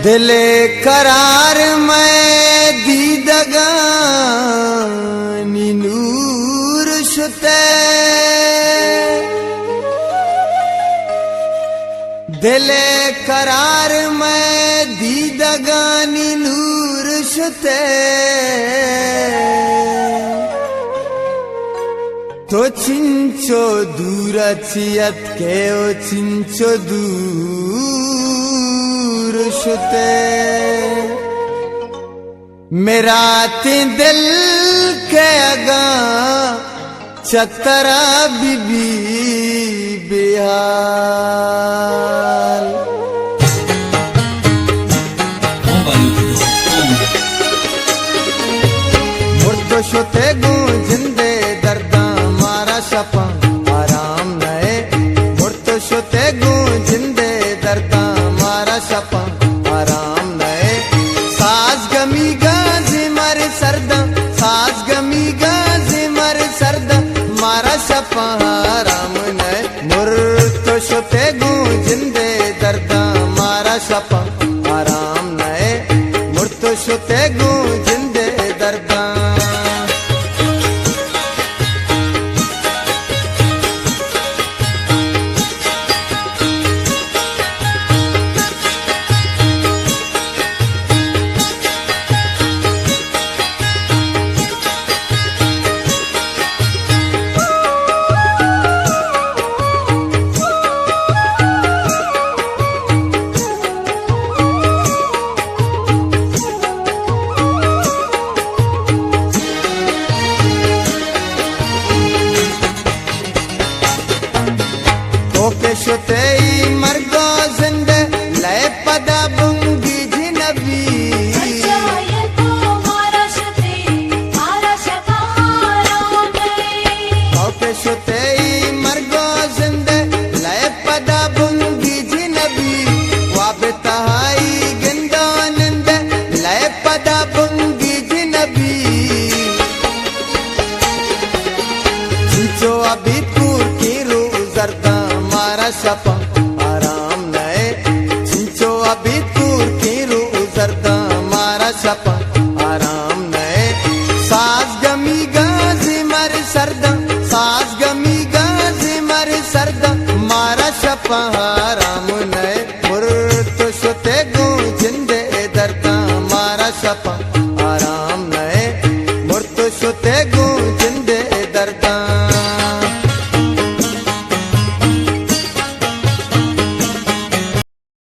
दिले करार मैं दीदगानी नूर शुते दिले करार मैं दीदगानी नूर शुते तो चिंचो दूर चियत के ओ चिंचो दूर शुते मेरा ती दिल के अगा चतरा बीबी बिहार मुर्दो शुते गो जिंदे दर्दा मारा शपा आराम नए मुर्दो शुते गो जिंदे दर्दा मारा शपा आराम नए साज गमी गाजी मर सरदा साज गमी गाजी मर सरदा मारा शपा आराम नए मुर्दो शुते गो जिंदे दर्दा मारा शपा आराम नए मुर्दो शुते गो जिंदे दर्दा ओके शुते मरगो जिंदे लय पदा बुंगी जिनबी ओके शुते मरगो जिंदे लय पदा बुंगी जिनबी वाबतहाई गिंदो निंदे लय पदा बुंगी जिनबी चिंचो अभी पूर की रू जरदा मारा शपा आराम नए चिंचो अभी तूर की रू जरदा मारा शपा आराम नए साज गमी गाजी मर सरदा साज गमी गाजी मर सरदा मारा शपा आराम नए मुर्तो शुते गो जिंदे दर्दा मारा शपा आराम नए मुर्तो शुते गो जिंदे दर्दा